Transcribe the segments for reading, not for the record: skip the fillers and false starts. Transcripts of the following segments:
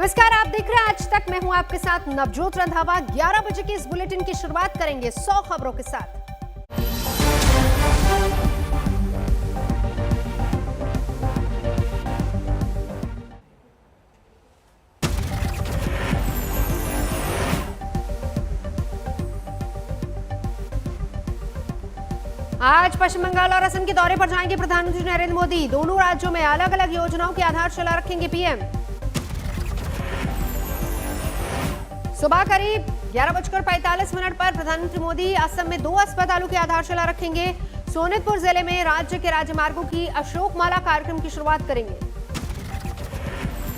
नमस्कार, आप देख रहे हैं आज तक। मैं हूं आपके साथ नवजोत रंधावा। 11 बजे के इस बुलेटिन की शुरुआत करेंगे 100 खबरों के साथ। आज पश्चिम बंगाल और असम के दौरे पर जाएंगे प्रधानमंत्री नरेंद्र मोदी। दोनों राज्यों में अलग अलग योजनाओं की आधारशिला रखेंगे पीएम। सुबह करीब 11:45 पर प्रधानमंत्री मोदी असम में 2 अस्पतालों की आधारशिला रखेंगे। सोनितपुर जिले में राज्य के राजमार्गों की अशोक माला कार्यक्रम की शुरुआत करेंगे।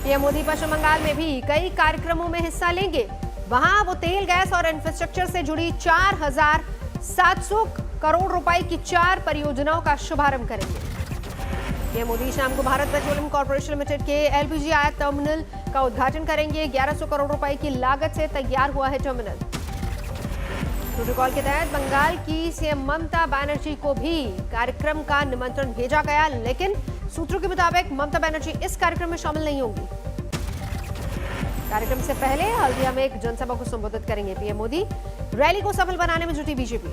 पीएम मोदी पश्चिम बंगाल में भी कई कार्यक्रमों में हिस्सा लेंगे। वहां वो तेल, गैस और इंफ्रास्ट्रक्चर से जुड़ी 4700 करोड़ रुपए की 4 परियोजनाओं का शुभारंभ करेंगे। पीएम मोदी शाम को भारत पेट्रोलियम कॉर्पोरेशन लिमिटेड के एलपीजी आयात टर्मिनल का उद्घाटन करेंगे। 1100 करोड़ रुपए की लागत से तैयार हुआ है टर्मिनल। प्रोटोकॉल के तहत बंगाल की सीएम ममता बनर्जी को भी कार्यक्रम का निमंत्रण भेजा गया, लेकिन सूत्रों के मुताबिक ममता बनर्जी इस कार्यक्रम में शामिल नहीं होंगी। कार्यक्रम से पहले हल्दिया में एक जनसभा को संबोधित करेंगे पीएम मोदी। रैली को सफल बनाने में जुटी बीजेपी।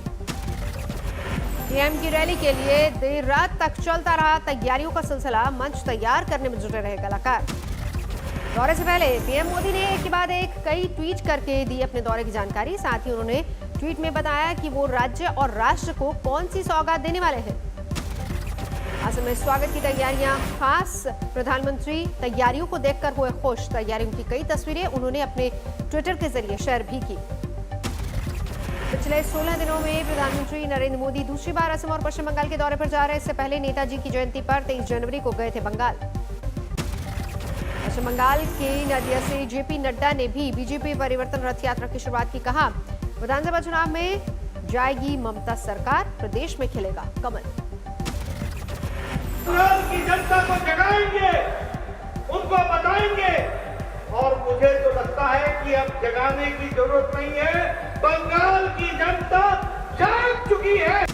पीएम की रैली के लिए देर रात तक चलता रहा तैयारियों का सिलसिला। मंच तैयार करने में जुटे रहे कलाकार। दौरे से पहले पीएम मोदी ने एक के बाद एक कई ट्वीट करके दी अपने दौरे की जानकारी। साथ ही उन्होंने ट्वीट में बताया कि वो राज्य और राष्ट्र को कौन सी सौगात देने वाले हैं। असम में स्वागत की तैयारियां खास। प्रधानमंत्री तैयारियों को देखकर हुए खुश। तैयारियों की कई तस्वीरें उन्होंने अपने ट्विटर के जरिए शेयर भी की। पिछले 16 दिनों में प्रधानमंत्री नरेंद्र मोदी दूसरी बार असम और पश्चिम बंगाल के दौरे पर जा रहे। इससे पहले नेताजी की जयंती पर 23 जनवरी को गए थे बंगाल। पश्चिम बंगाल के नदिया से जेपी नड्डा ने भी बीजेपी परिवर्तन रथ यात्रा की शुरुआत की। कहा, विधानसभा चुनाव में जाएगी ममता सरकार, प्रदेश में खिलेगा कमल। बंगाल की जनता को जगाएंगे, उनको बताएंगे, और मुझे तो लगता है कि अब जगाने की जरूरत नहीं है। बंगाल की जनता जाग चुकी है।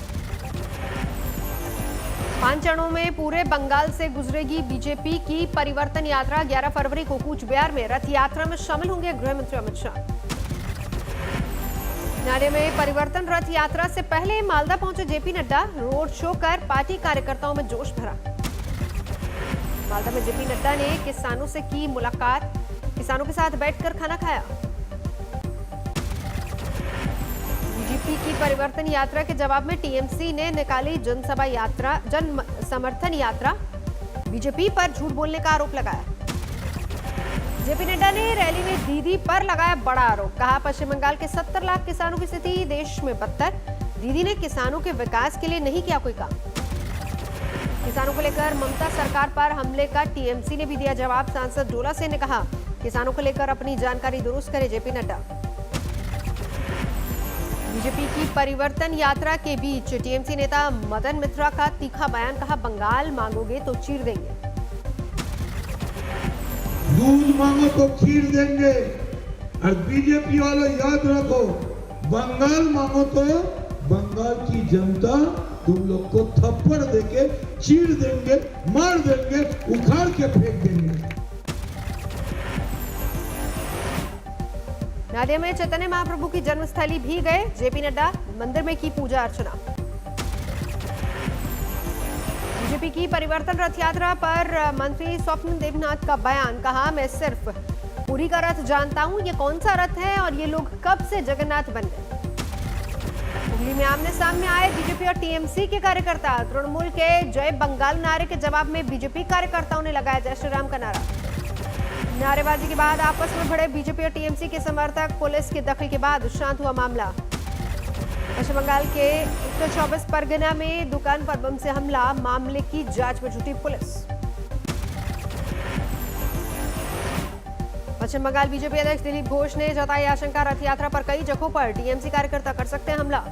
5 चरणों में पूरे बंगाल से गुजरेगी बीजेपी की परिवर्तन यात्रा। 11 फरवरी को कूच बिहार में रथ यात्रा में शामिल होंगे गृह मंत्री अमित शाह। नारे में परिवर्तन रथ यात्रा से पहले मालदा पहुंचे जेपी नड्डा। रोड शो कर पार्टी कार्यकर्ताओं में जोश भरा। मालदा में जेपी नड्डा ने किसानों से की मुलाकात। किसानों के साथ बैठकर खाना खाया। बीजेपी की परिवर्तन यात्रा के जवाब में टीएमसी ने निकाली जन समर्थन यात्रा। बीजेपी पर झूठ बोलने का आरोप लगाया। जेपी नड्डा ने रैली में दीदी पर लगाया बड़ा आरोप। कहा, पश्चिम बंगाल के 70 लाख किसानों की स्थिति देश में बदतर। दीदी ने किसानों के विकास के लिए नहीं किया कोई काम। किसानों को लेकर ममता सरकार पर हमले का टीएमसी ने भी दिया जवाब। सांसद डोला सिंह ने कहा, किसानों को लेकर अपनी जानकारी दुरुस्त करे जेपी नड्डा। बीजेपी की परिवर्तन यात्रा के बीच टीएमसी नेता मदन मित्रा का तीखा बयान। कहा, बंगाल मांगोगे तो चीर देंगे। दूध मांगो तो खीर देंगे। और बीजेपी वालों याद रखो, बंगाल मांगो तो बंगाल की जनता तुम लोग को थप्पड़ देके चीर देंगे, मार देंगे, उखाड़ के फेंक देंगे। नादिया में चैतन्य महाप्रभु की जन्मस्थली भी गए जेपी नड्डा। मंदिर में की पूजा अर्चना। बीजेपी की परिवर्तन रथ यात्रा पर मंत्री स्वप्न देवनाथ का बयान। कहा, मैं सिर्फ पुरी का रथ जानता हूं, ये कौन सा रथ है और ये लोग कब से जगन्नाथ बन गए। हुगली में आमने सामने आए बीजेपी और टीएमसी के कार्यकर्ता। तृणमूल के जय बंगाल नारे के जवाब में बीजेपी कार्यकर्ताओं ने लगाया जय श्री राम का नारा। नारेबाजी के बाद आपस में भिड़े बीजेपी और टीएमसी के समर्थक। पुलिस के दखल के बाद शांत हुआ मामला। पश्चिम बंगाल के उत्तर 24 परगना में दुकान पर बम से हमला। मामले की जांच में जुटी पुलिस। पश्चिम बंगाल बीजेपी अध्यक्ष दिलीप घोष ने जताई आशंका, रथ यात्रा पर कई जगहों पर टीएमसी कार्यकर्ता कर सकते हैं हमला।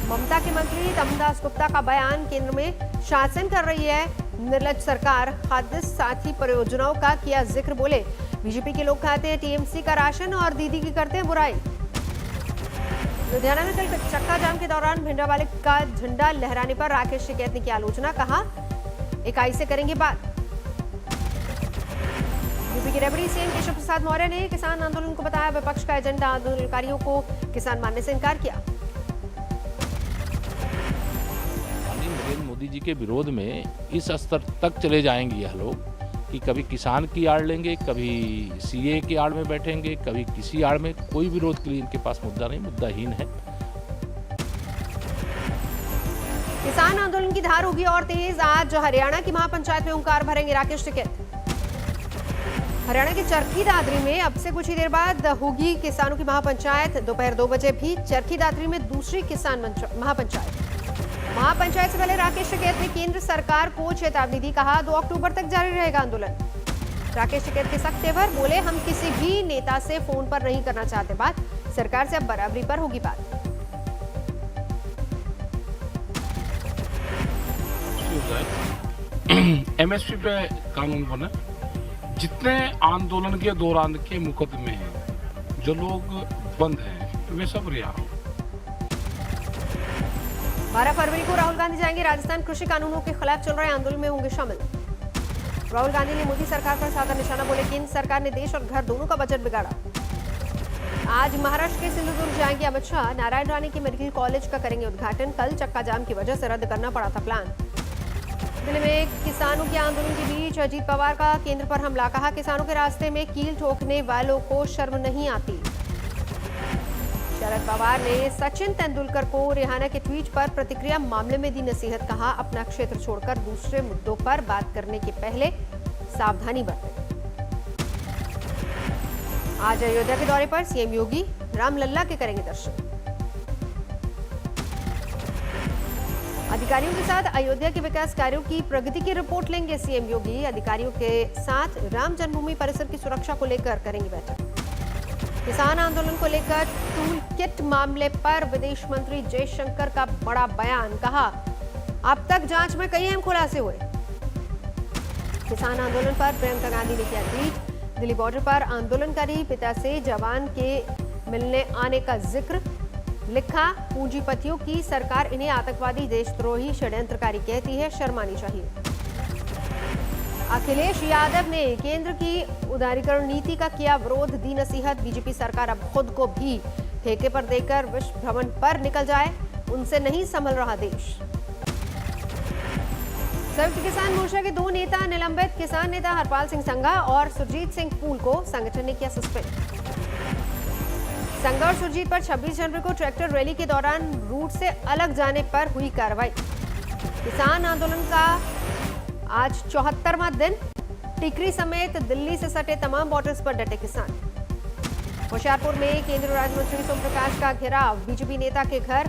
ममता के मंत्री तमदास गुप्ता का बयान। केंद्र में शासन कर रही है निर्लज सरकार। खाद्य साथी परियोजनाओं का किया जिक्र। बोले, बीजेपी के लोग खाते हैं टीएमसी का राशन और दीदी की करते हैं बुराई। लुधियाना में कल चक्का जाम के दौरान भिंडरावाले का झंडा लहराने पर राकेश टिकैत ने की आलोचना। कहा, इकाई से करेंगे बात। यूपी के डिप्टी सीएम केशव प्रसाद मौर्य ने किसान आंदोलन को बताया विपक्ष का एजेंडा। आंदोलनकारियों को किसान मानने से इनकार किया। नरेंद्र मोदी जी के विरोध में इस स्तर तक चले जाएंगे यह लोग कि कभी किसान की आड़ लेंगे, कभी सीए की आड़ में बैठेंगे, कभी किसी आड़ में। कोई विरोध के लिए इनके पास मुद्दा नहीं, मुद्दाहीन है। किसान आंदोलन की धार होगी और तेज। आज हरियाणा की महापंचायत में ओंकार भरेंगे राकेश टिकैत। हरियाणा के चरखी दादरी में अब से कुछ ही देर बाद होगी किसानों की महापंचायत। दोपहर 2 बजे भी चरखी दादरी में दूसरी किसान महापंचायत से पहले राकेश टिकैत ने केंद्र सरकार को चेतावनी दी। कहा 2 अक्टूबर तक जारी रहेगा आंदोलन। राकेश टिकैत के सख्त तेवर, बोले हम किसी भी नेता से फोन पर नहीं करना चाहते बात, सरकार से अब बराबरी पर होगी बात। एमएसपी पे कानून बने, जितने आंदोलन के दौरान के मुकदमे हैं, जो लोग बंद हैं, वे सब रिहा हो। 12 फरवरी को राहुल गांधी जाएंगे राजस्थान। कृषि कानूनों के खिलाफ चल रहे आंदोलन में होंगे शामिल। राहुल गांधी ने मोदी सरकार पर साधा निशाना, बोले केंद्र सरकार ने देश और घर दोनों का बजट बिगाड़ा। आज महाराष्ट्र के सिंधुदुर्ग जाएंगे अमित शाह। नारायण राणे के मेडिकल कॉलेज का करेंगे उद्घाटन। कल चक्का जाम की वजह से रद्द करना पड़ा था प्लान। दिल्ली में किसानों के आंदोलन के बीच अजीत पवार का केंद्र पर हमला। कहा किसानों के रास्ते में कील ठोकने वालों को शर्म नहीं आती। शरद पवार ने सचिन तेंदुलकर को रिहाना के ट्वीट पर प्रतिक्रिया मामले में दी नसीहत। कहा अपना क्षेत्र छोड़कर दूसरे मुद्दों पर बात करने के पहले सावधानी बरतें। आज अयोध्या के दौरे पर सीएम योगी रामलल्ला के करेंगे दर्शन। अधिकारियों के साथ अयोध्या के विकास कार्यों की प्रगति की रिपोर्ट लेंगे सीएम योगी। अधिकारियों के साथ राम जन्मभूमि परिसर की सुरक्षा को लेकर करेंगे बैठक। किसान आंदोलन को लेकर टूल किट मामले पर विदेश मंत्री जयशंकर का बड़ा बयान। कहा अब तक जांच में कई अहम खुलासे हुए। किसान आंदोलन पर प्रियंका गांधी ने किया ट्वीट। दिल्ली बॉर्डर पर आंदोलनकारी पिता से जवान के मिलने आने का जिक्र। लिखा पूंजीपतियों की सरकार इन्हें आतंकवादी, देशद्रोही, षड्यंत्रकारी कहती है, शर्मानी चाहिए। अखिलेश यादव ने केंद्र की उदारीकरण नीति का किया विरोध, दी नसीहत। बीजेपी सरकार अब खुद को भी ठेके पर देकर विश्व भ्रमण पर निकल जाए, उनसे नहीं संभल रहा देश। संयुक्त किसान मोर्चा के 2 नेता निलंबित। किसान नेता हरपाल सिंह संघा और सुरजीत सिंह फूल को संगठन ने किया सस्पेंड। संघा और सुरजीत पर 26 जनवरी को ट्रैक्टर रैली के दौरान रूट से अलग जाने पर हुई कार्रवाई। किसान आंदोलन का आज 74वां दिन। टिकरी समेत दिल्ली से सटे तमाम बॉर्डर्स पर डटे किसान। होशियारपुर में केंद्रीय राज्य मंत्री सोम प्रकाश का घेराव। बीजेपी नेता के घर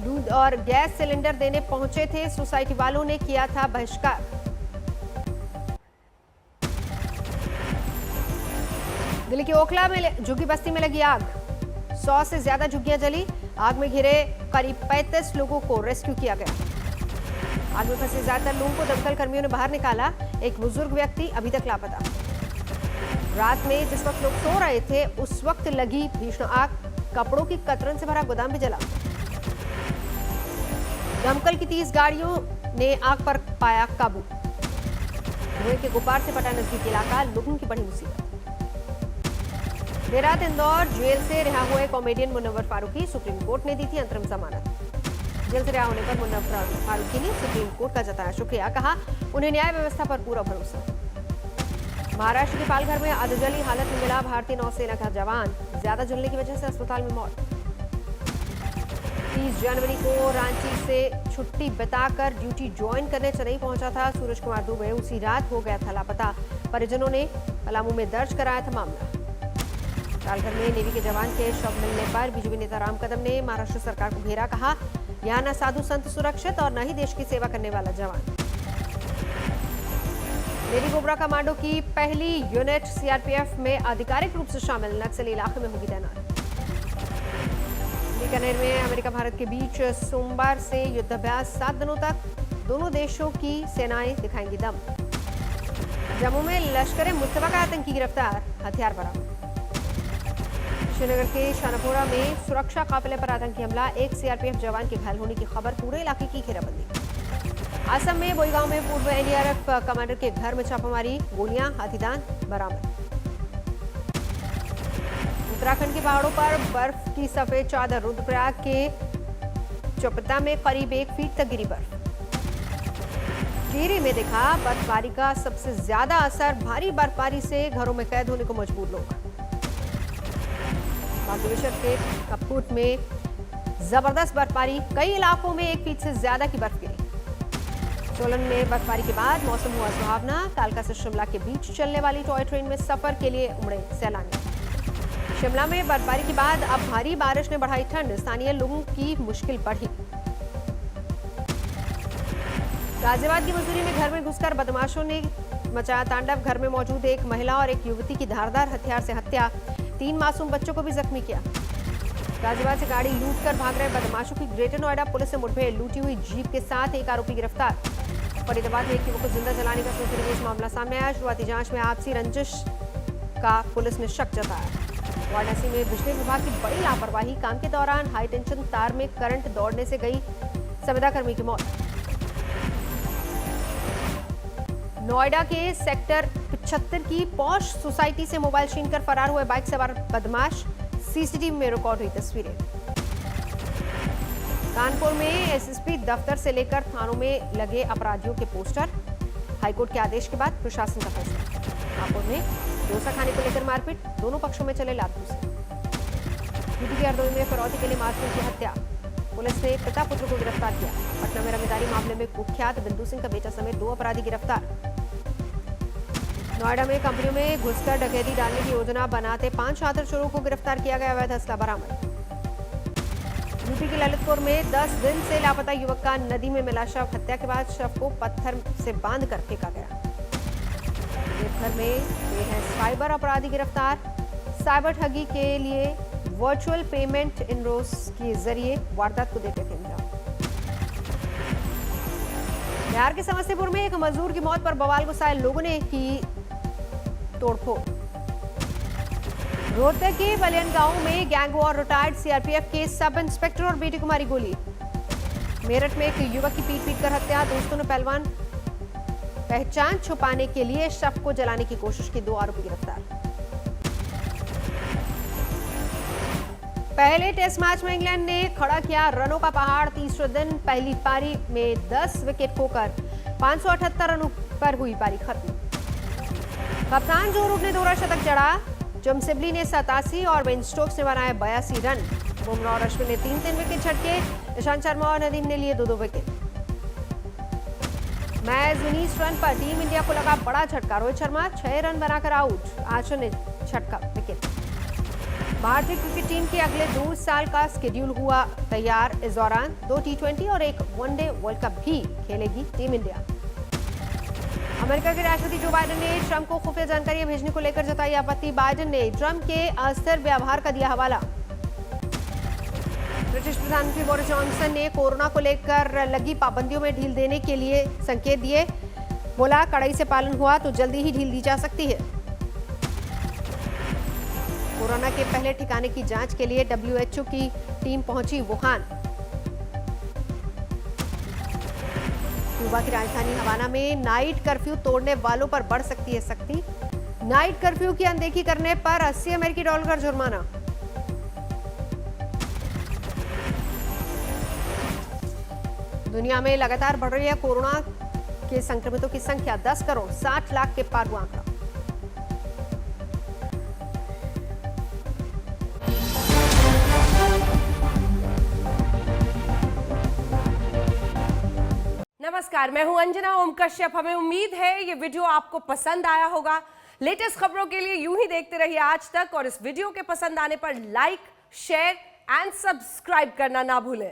दूध और गैस सिलेंडर देने पहुंचे थे, सोसाइटी वालों ने किया था बहिष्कार। दिल्ली के ओखला में झुग्गी बस्ती में लगी आग। 100 से ज्यादा झुग्गियां जली। आग में घिरे करीब 35 लोगों को रेस्क्यू किया गया। आग में फंसे ज्यादातर लोगों को दमकल कर्मियों ने बाहर निकाला। एक बुजुर्ग व्यक्ति अभी तक लापता। रात में जिस वक्त लोग सो रहे थे उस वक्त लगी भीषण आग। कपड़ों की कतरन से भरा गोदाम भी जला। दमकल की 30 गाड़ियों ने आग पर पाया काबू। धुएं के गुब्बार से पटा नजदीकी इलाका, लोगों की बड़ी मुसीबत। देर रात इंदौर जेल से रिहा हुए comedian Munawar Faruqui, Supreme Court ने दी थी अंतरिम जमानत। जेल से रिहा होने पर मुनव्वर फारूकी ने सुप्रीम कोर्ट का जताया शुक्रिया। कहा उन्हें न्याय व्यवस्था पर पूरा भरोसा। महाराष्ट्र के पालघर में अधजली हालत में मिला भारतीय नौसेना का जवान। ज्यादा जलने की वजह से अस्पताल में मौत। 30 जनवरी को रांची से छुट्टी बिताकर ड्यूटी ज्वाइन करने चेन्नई पहुंचा था सूरज कुमार दुबे। उसी रात हो गया था लापता। परिजनों ने पलामू में दर्ज कराया था मामला। पालघर में नेवी के जवान के शव मिलने पर बीजेपी नेता राम कदम ने महाराष्ट्र सरकार को घेरा। कहा यहाँ न साधु संत सुरक्षित और न ही देश की सेवा करने वाला जवान। लेडी कोबरा कमांडो की पहली यूनिट सीआरपीएफ में आधिकारिक रूप से शामिल। नक्सली इलाके में होगी तैनात। बीकानेर में अमेरिका भारत के बीच सोमवार से युद्धाभ्यास 7 दिनों तक। दोनों देशों की सेनाएं दिखाएंगी दम। जम्मू में लश्कर मुस्तफा का आतंकी गिरफ्तार, हथियार बरामद। श्रीनगर के शाहपुरा में सुरक्षा काफिले पर आतंकी हमला। एक सीआरपीएफ जवान के घायल होने की खबर। पूरे इलाके की घेराबंदी। असम में बोईगांव में पूर्व एनडीआरएफ कमांडर के घर में छापामारी। गोलियां, हाथीदांत बरामद। उत्तराखंड के पहाड़ों पर बर्फ की सफेद चादर, रुद्रप्रयाग के चोपता में करीब 1 फीट तक गिरी बर्फ। टिहरी में दिखा बर्फबारी का सबसे ज्यादा असर, भारी बर्फबारी से घरों में कैद होने को मजबूर लोग। बागेश्वर के कपकोट में जबरदस्त बर्फबारी, कई इलाकों में 1 फीट से ज्यादा की बर्फ गिरी। सोलन में बर्फबारी के बाद मौसम हुआ सुहावना, कालका से शिमला के बीच चलने वाली टॉय ट्रेन में सफर के लिए उमड़े सैलानी। शिमला में बर्फबारी के बाद अब भारी बारिश ने बढ़ाई ठंड, स्थानीय लोगों की मुश्किल बढ़ी। गाजियाबाद की मसूरी में घर में घुसकर बदमाशों ने मचाया तांडव, घर में मौजूद एक महिला और एक युवती की धारदार हथियार से हत्या, 3 मासूम बच्चों को भी जख्मी किया। गाजियाबाद से गाड़ी लूटकर भाग रहे बदमाशों की ग्रेटर नोएडा पुलिस से मुठभेड़, लूटी हुई जीप के साथ एक आरोपी गिरफ्तार। फरीदाबाद में एक युवक को जिंदा जलाने का सोचने में मामला सामने आया, शुरुआती जांच में आपसी रंजिश का पुलिस ने शक जताया। वाराणसी में बिजली विभाग की बड़ी लापरवाही, काम के दौरान हाई टेंशन तार में करंट दौड़ने से गई संविदा कर्मी की मौत। नोएडा के सेक्टर 75 की पॉश सोसाइटी से मोबाइल छीन कर फरार हुए बाइक सवार बदमाश, सीसीटीवी में रिकॉर्ड हुई तस्वीरें। कानपुर में एसएसपी दफ्तर से लेकर थानों में लगे अपराधियों के पोस्टर, हाईकोर्ट के आदेश के बाद प्रशासन का फैसला। कानपुर में डोसा खाने को लेकर मारपीट, दोनों पक्षों में चले लात-घूंसे। यूपी के हरदोई में फिरौती के लिए मासूम की हत्या, पुलिस ने पिता पुत्र को गिरफ्तार किया। पटना में रंगदारी मामले में कुख्यात बिंदु सिंह का बेटा समेत 2 अपराधी गिरफ्तार। नोएडा में कंपनियों में घुसकर डकैती डालने की योजना बनाते 5 छात्र चोरों को गिरफ्तार किया गया, अवैध असला बरामद। यूपी के ललितपुर में 10 दिन से लापता युवक का नदी में मिला शव, हत्या के बाद शव को पत्थर से बांधकर फेंका गया। देवघर में बेहद साइबर अपराधी गिरफ्तार, साइबर ठगी के लिए वर्चुअल पेमेंट इनरोस के जरिए वारदात को देते थे अंजाम। बिहार के समस्तीपुर में एक मजदूर की मौत पर बवाल गुस्साए लोगों ने की तोड़फोड़। रोहतक के बलियन गांव में गैंग वॉर, रिटायर्ड सीआरपीएफ के सब इंस्पेक्टर और बेटी को मारी गोली। मेरठ में एक युवक की पीट कर हत्या, दोस्तों ने पहलवान पहचान छुपाने के लिए शव को जलाने की कोशिश की, 2 आरोपी गिरफ्तार। पहले टेस्ट मैच में इंग्लैंड ने खड़ा किया रनों का पहाड़, तीसरे दिन पहली पारी में 10 विकेट खोकर 578 रनों पर हुई पारी खत्म। कप्तान जो रूट ने दोहरा शतक जड़ा, जम सिबली ने 87 और बेन स्टोक्स ने बनाए 82 रन। बुमराह और अश्विन ने 3-3 विकेट झटके, ईशांत शर्मा और नदीम ने लिए 2-2 विकेट। मैच 19 रन पर टीम इंडिया को लगा बड़ा झटका, रोहित शर्मा 6 रन बनाकर आउट, आशा ने झटका विकेट। भारतीय क्रिकेट टीम के अगले 2 साल का शेड्यूल हुआ तैयार, इस दौरान 2 T20 और 1 वनडे वर्ल्ड कप भी खेलेगी टीम इंडिया। अमेरिका के राष्ट्रपति जो बाइडेन ने ट्रंप को खुफिया जानकारियां भेजने को लेकर जताई आपत्ति, बाइडेन ने ट्रंप के अस्थिर व्यवहार का दिया हवाला। ब्रिटिश प्रधानमंत्री बोरिस जॉनसन ने कोरोना को लेकर लगी पाबंदियों में ढील देने के लिए संकेत दिए, बोला कड़ाई से पालन हुआ तो जल्दी ही ढील दी जा सकती है। कोरोना के पहले ठिकाने की जांच के लिए WHO की टीम पहुंची वुहान। क्यूबा की राजधानी हवाना में नाइट कर्फ्यू तोड़ने वालों पर बढ़ सकती है सख्ती, नाइट कर्फ्यू की अनदेखी करने पर $80 अमेरिकी का जुर्माना। दुनिया में लगातार बढ़ रही है कोरोना के संक्रमितों की संख्या, 10 करोड़ 60 लाख के पार हुआ आंकड़ा। नमस्कार, मैं हूं अंजना ओम कश्यप। हमें उम्मीद है ये वीडियो आपको पसंद आया होगा। लेटेस्ट खबरों के लिए यूं ही देखते रहिए आज तक, और इस वीडियो के पसंद आने पर लाइक, शेयर एंड सब्सक्राइब करना ना भूलें।